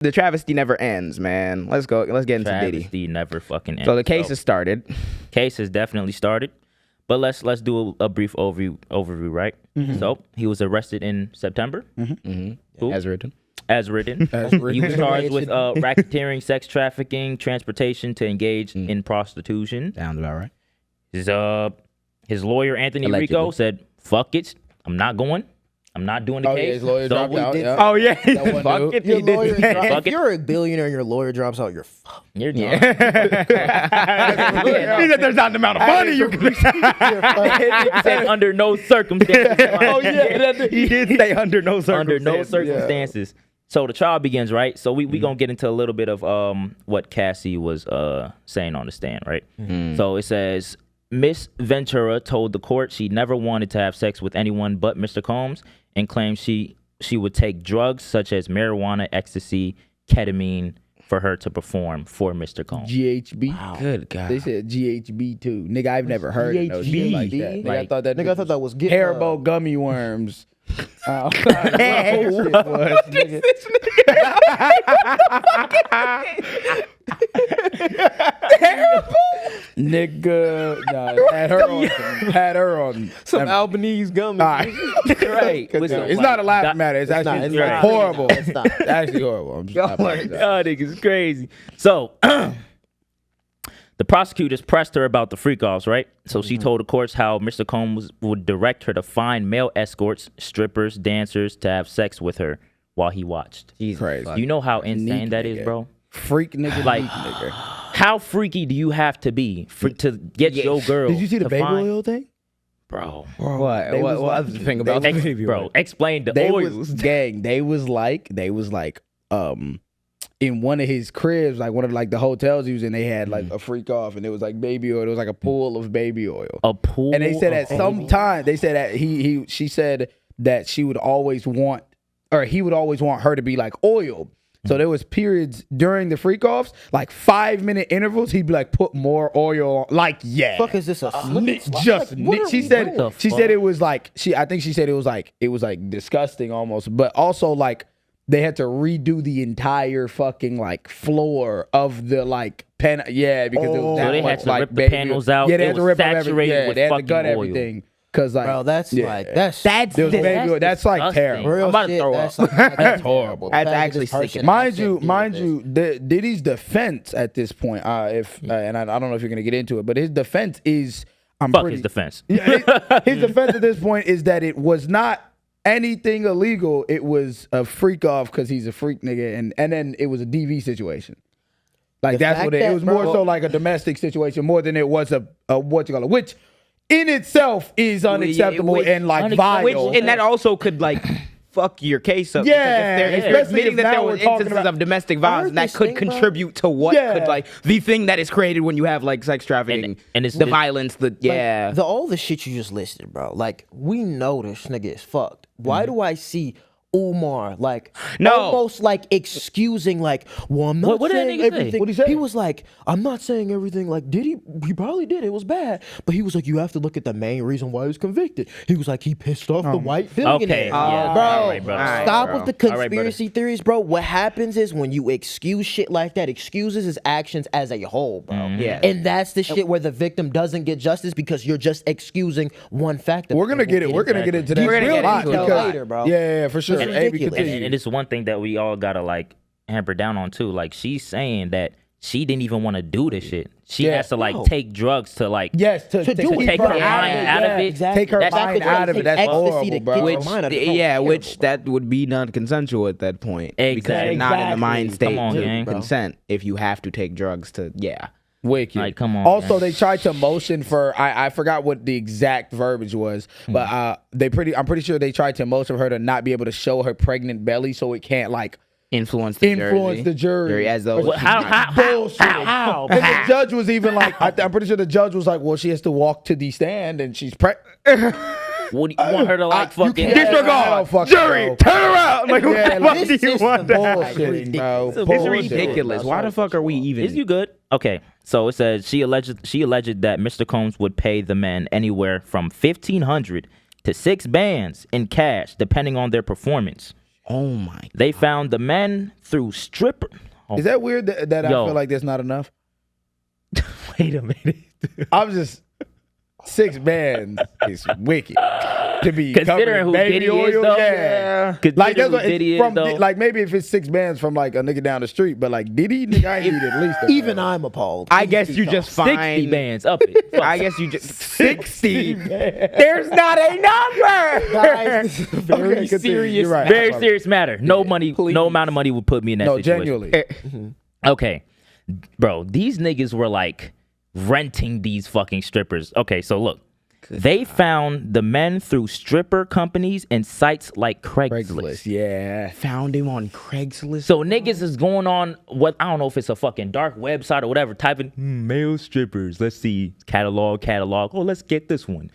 the travesty never ends, man. Let's go. Let's get into Diddy. Travesty never fucking ends. So the case has started. Case has definitely started. But let's do a brief overview, right? So he was arrested in September. Cool. As written. He was charged with racketeering, sex trafficking, transportation to engage in prostitution. Sounds about right. His lawyer, Anthony Rico, said, fuck it. I'm not going. I'm not doing the case. Yeah, his lawyer dropped out. Yeah. Oh, yeah. Fuck it. Your lawyer Fuck if you're a billionaire and your lawyer drops out, you're fucked. You're done. He said there's not the amount of money you can. He said under no circumstances. He did say under no circumstances. Under no circumstances. So the trial begins, right? So we gonna get into a little bit of what Cassie was saying on the stand, right? So it says, Miss Ventura told the court she never wanted to have sex with anyone but Mr. Combs, and claimed she would take drugs such as marijuana, ecstasy, ketamine for her to perform for Mr. Combs. GHB. Wow. Good God. They said GHB too. Nigga, I've never heard of no shit like that. Nigga, I thought that was Haribo gummy worms. Nigga, nah, had her on some Albanese gummy. Right. It's not a laughing matter. It's actually horrible. It's not. It's actually horrible. I'm just God, niggas crazy. So the prosecutors pressed her about the freak-offs, right? So she told the courts how Mr. Combs would direct her to find male escorts, strippers, dancers to have sex with her while he watched. Crazy. You know how insane that is, bro? Freak nigga. Like, nigga. how freaky do you have to be to get your girl? Did you see the baby oil thing? Bro. What other thing about the baby oil? Bro, explain the oils. They was like, in one of his cribs, like one of like the hotels he was in, they had like a freak off, and it was like baby oil. It was like a pool of baby oil. A pool. And they said at some time, they said that she said that she would always want, or he would always want her to be like oiled. So there was periods during the freak offs, like 5-minute intervals. He'd be like, put more oil on. Like, yeah. Fuck is this a She said it was like I think she said it was like disgusting almost, but also like they had to redo the entire fucking like floor of the like pen. Yeah, because it was that so they much, had to like rip the panels out. Yeah, they had to rip saturated everything. with They had to fucking gut oil. everything. Cause like, bro, that's like that's that's like terrible. real I'm about to shit. throw That's up. like, That's horrible. That's actually sick. Mind you, Diddy's defense at this point, and I don't know if you're gonna get into it, but his defense is, his defense. His defense at this point is that it was not anything illegal. It was a freak off because he's a freak nigga, and then it was a DV situation. Like that's what it was. More so like a domestic situation more than it was a what you call it, which in itself is unacceptable and like vile. And that also could like fuck your case up. Yeah, if they're admitting that there was instances of domestic violence, that could contribute to what could like the thing that is created when you have like sex trafficking and it's the violence. All the shit you just listed, bro. Like we know this nigga is fucked. Why do I see Umar like almost like excusing like, well, I'm not saying everything. What did he say? He was like, I'm not saying everything like Diddy. He probably did. It was bad, but he was like, you have to look at the main reason why he was convicted. He was like, he pissed off the white billionaire. Bro, Stop with the conspiracy theories, bro. What happens is when you excuse shit like that, excuses his actions as a whole, bro. Yeah, and that's the shit where the victim doesn't get justice because you're just excusing one factor. We're gonna get it. We're gonna get into that later, bro. Yeah, for sure. And it's one thing that we all gotta like hamper down on too. Like she's saying that she didn't even want to do this shit. She has to like take drugs to like to take her mind out of it. Exactly. Take her mind out of it. That's horrible, bro. Which that would be non-consensual at that point. Because you're not in the mind state to consent if you have to take drugs to Wicked. Like, come on. Also, they tried to motion for I forgot what the exact verbiage was, but I'm pretty sure they tried to motion for her to not be able to show her pregnant belly so it can't like influence the jury as though. How? And the judge was even like, I'm pretty sure the judge was like, well, she has to walk to the stand and she's pregnant. What do you want her to like fucking disregard? Jury, turn around! Like, what do you want? Bullshit, bro. It's ridiculous. Why the fuck are we even? Is you good? Okay, so it says she alleged that Mr. Combs would pay the men anywhere from $1,500 to $6 bands in cash, depending on their performance. Oh my! They found the men through stripper. Oh. Is that weird that I feel like there's not enough? Wait a minute. I'm just 6 bands is wicked to be considering who baby Diddy oil. is, though. Yeah. Like that's what Diddy is, though. Like maybe if it's 6 bands from like a nigga down the street, but like Diddy, nigga, I need at least. Even I'm appalled. I guess you just find 60 bands up it. I guess you just 60. There's not a number. Guys, this is a very serious, right. Very serious matter. No money, no amount of money would put me in that situation. Genuinely. Okay, bro, these niggas were like renting these fucking strippers. Okay, so look. They found the men through stripper companies and sites like Craigslist. Yeah. Found him on Craigslist. So niggas is going on what I don't know if it's a fucking dark website or whatever, typing male strippers. Let's see catalog. Oh, let's get this one.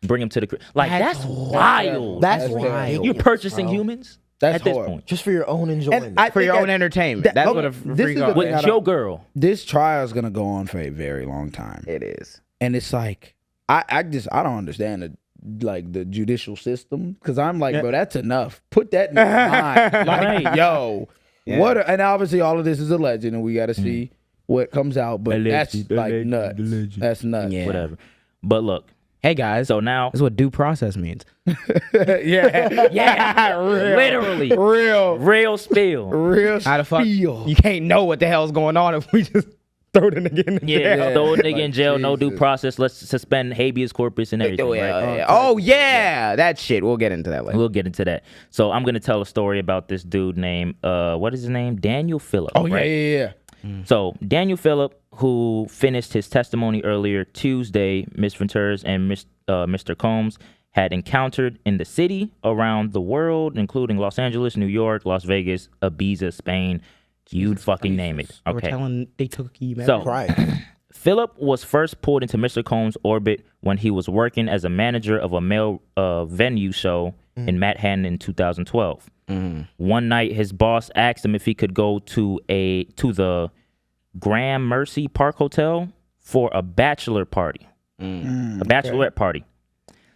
Bring them to the like. That's wild. That's wild. You're purchasing humans That's at this horrible. point Just for your own enjoyment. For your own entertainment. That's what a free call. with your girl. This trial is gonna go on for a very long time. It is. And it's like I don't understand the judicial system because I'm like, bro, that's enough. Put that in your mind. Like, yo, what? And obviously, all of this is alleged, and we got to see what comes out. But that's like nuts. That's nuts. Yeah. Whatever. But look, Hey guys. so now That's what due process means. yeah, real, literally real spill. real. How the fuck? spiel. You can't know what the hell's going on if we just throw the nigga in Yeah, jail. throw a nigga in Like, jail, no due Jesus. process. Let's suspend habeas corpus and everything. Oh, right? yeah. Oh yeah, that shit. We'll get into that later. We'll get into that. So I'm gonna tell a story about this dude named what is his name? Daniel Phillip. Oh right? yeah. So Daniel Phillip, who finished his testimony earlier Tuesday, Ms. Venturas and Mr. Combs had encountered in the city around the world, including Los Angeles, New York, Las Vegas, Ibiza, Spain. You'd fucking name it. We're Okay. telling they took you. So Right. Phillip was first pulled into Mr. Combs' orbit when he was working as a manager of a male venue show in Manhattan in 2012. One night, his boss asked him if he could go to the Grand Mercy Park Hotel for a bachelor party, a bachelorette party.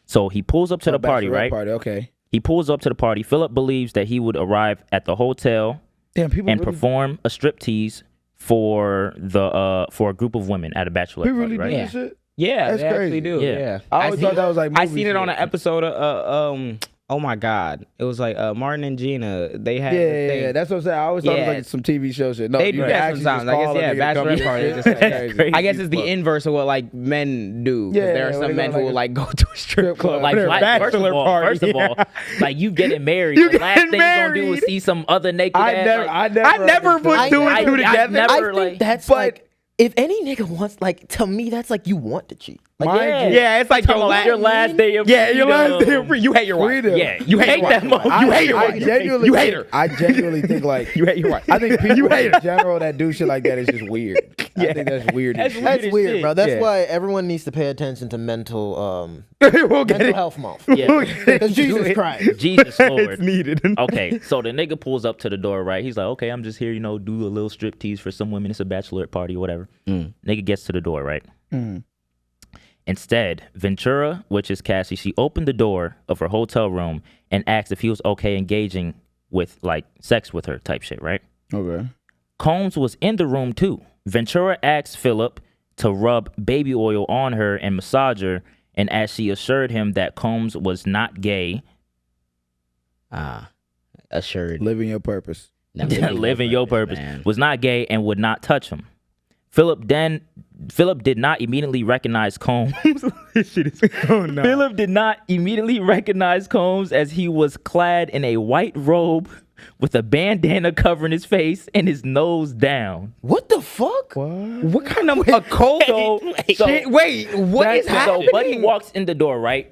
So he pulls up to the party, right? Party, okay. He pulls up to the party. Phillip believes that he would arrive at the hotel Damn, people and really, perform a striptease for a group of women at a bachelorette people party, really right? do Yeah. this shit. Yeah, That's they crazy. actually do. Yeah. Yeah. I always thought that was like I movie seen it on shit. an episode of oh my god, it was like Martin and Gina. They had Yeah, that's what I'm saying. I always thought it Yeah. was like some TV show shit. No, They you do can that actually sometimes. just I guess call a yeah, nigga to come bachelorette get party. shit. Just That's like, crazy. I guess it's the inverse of what like men do. 'Cause Yeah, there are when some they men go who like will a like go to a strip club. Like, for their first of bachelor all, party. like you getting married. You the last getting thing you gonna do is married. see some other naked I ass. never, like, I never put understood two and that. two together. never, I think like, that's but- like if any nigga wants like to me that's like you want to cheat. Like, Mind you, Yeah, it's like your last, your last day of yeah, your last freedom. day of free. You hate your wife. Freedom. Yeah, You hate that your wife. motherfucker. You hate your I wife. genuinely, You hate her. I genuinely think like You hate your wife. I think people in general that do shit like that is just weird. I think that's weird. as shit. That's as weird, shit. bro. That's Yeah. why everyone needs to pay attention to mental We'll get mental it. health month. Yeah. Because Jesus Christ. Jesus Lord. It's needed. Okay, so the nigga pulls up to the door, right? He's like, okay, I'm just here, do a little strip tease for some women. It's a bachelorette party or whatever. Nigga gets to the door, right? Instead, Ventura, which is Cassie, she opened the door of her hotel room and asked if he was okay engaging with, like, sex with her type shit, right? Okay. Combs was in the room, too. Ventura asked Phillip to rub baby oil on her and massage her, and as she assured him that Combs was not gay, Assured. Living your purpose. living your purpose, man. was not gay and would not touch him. Phillip did not immediately recognize Combs. This shit is Phillip did not immediately recognize Combs as he was clad in a white robe with a bandana covering his face and his nose down. What the fuck? What kind of occult shit? Wait, what is So happening? Buddy walks in the door, right?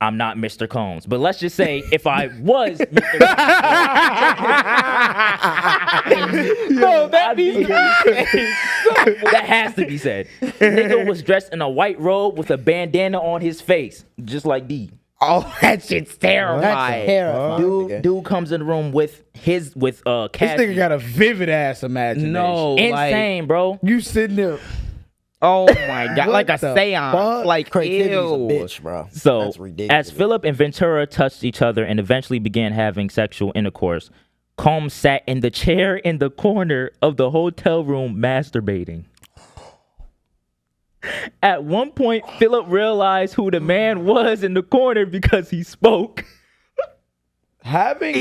I'm not Mr. Combs, but let's just say if I was Mr. Combs, no, that has to be said. Nigga was dressed in a white robe with a bandana on his face, just like D. Oh, that shit's terrifying. That's terrifying. Dude comes in the room with This Cassie. nigga got a vivid ass imagination. No, Insane, bro. You sitting there. Oh my god, like a seance. fuck? Like, Creativity's ew. a bitch, bro. So, That's ridiculous. as Phillip and Ventura touched each other and eventually began having sexual intercourse, Combs sat in the chair in the corner of the hotel room masturbating. At one point, Phillip realized who the man was in the corner because he spoke. Having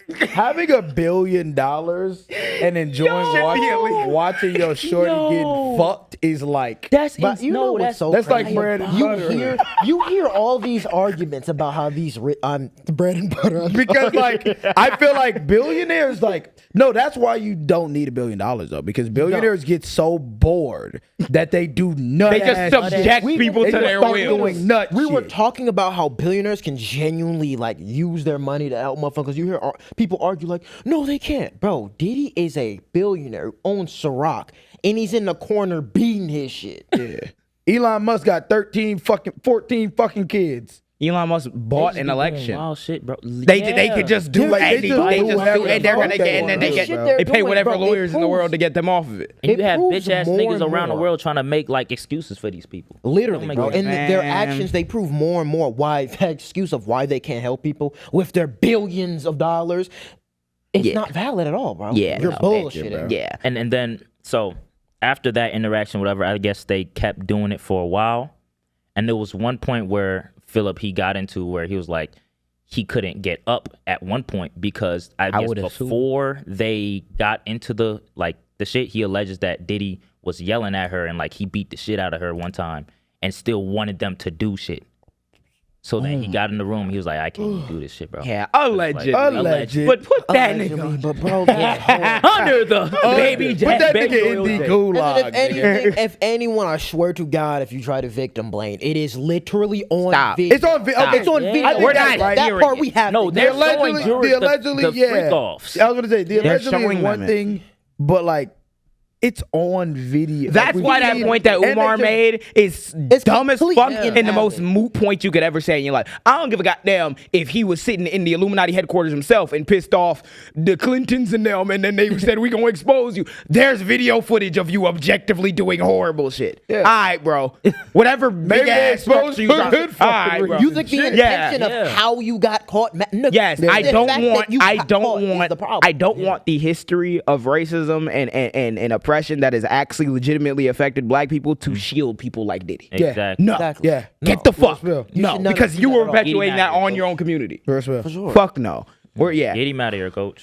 $1 billion and enjoying watching your shorty get fucked is like That's But you know what's so that's like crazy? bread and butter. You hear all these arguments about how these bread and butter. Because like I feel like billionaires like no, that's why you don't need $1 billion though, because billionaires get so bored that they do nut. They just subject people to their will. We were talking about how billionaires can genuinely like use their money to help motherfuckers. You hear people argue like, no, they can't. Bro, Diddy is a billionaire who owns Ciroc, and he's in the corner beating his shit. Yeah. Elon Musk got 14 fucking kids. Elon Musk bought an election. Wow, shit, bro. They could just do anything. They pay whatever lawyers in the world to get them off of it. And you have proves bitch ass more niggas and around the more. world trying to make like excuses for these people. Literally, bro. And their Man. actions, they prove more and more why that excuse of why they can't help people with their billions of dollars. It's not valid at all, bro. Yeah, You're no, bullshitting. Yeah. And then so after that interaction, whatever, I guess they kept doing it for a while. And there was one point where Phillip, he got into where he was like, he couldn't get up at one point because I guess before they got into the shit, he alleges that Diddy was yelling at her and like he beat the shit out of her one time and still wanted them to do shit. So then he got in the room. He was like, I can't do this shit, bro. Yeah, allegedly. Alleged. But put that nigga But bro, that's under the baby Put that baby nigga in the gulag. And then if anyone, I swear to God, if you try to victim blame, it is literally on Stop. video. It's on video. Okay, It's on Yeah. video. We're not that hearing part it. we have. No, to they're get. showing jurors the allegedly, the yeah. freak-offs. I was gonna say the They're allegedly showing is one them it. thing, but like it's on video. That's Like, why that point that Umar made is dumb as complete fuck invalid. and the most moot point you could ever say in your life. I don't give a goddamn if he was sitting in the Illuminati headquarters himself and pissed off the Clintons and them, and then they said, we gonna expose you. There's video footage of you objectively doing horrible shit. Yeah. All right, bro. Whatever big ass exposed structure you for got. good All fucking right, bro. reason. You think the Yeah. intention of how you got caught? Yes, the I fact don't that want. you I got don't caught is want. the problem. I don't want the history of racism and oppression that has actually legitimately affected black people to shield people like Diddy. Exactly. No, Exactly. Yeah. get the fuck. real. You No, should not because do you that were at all. perpetuating Eating that out of on your your own community. For sure. For sure. Fuck no. We're Get him out of here, coach.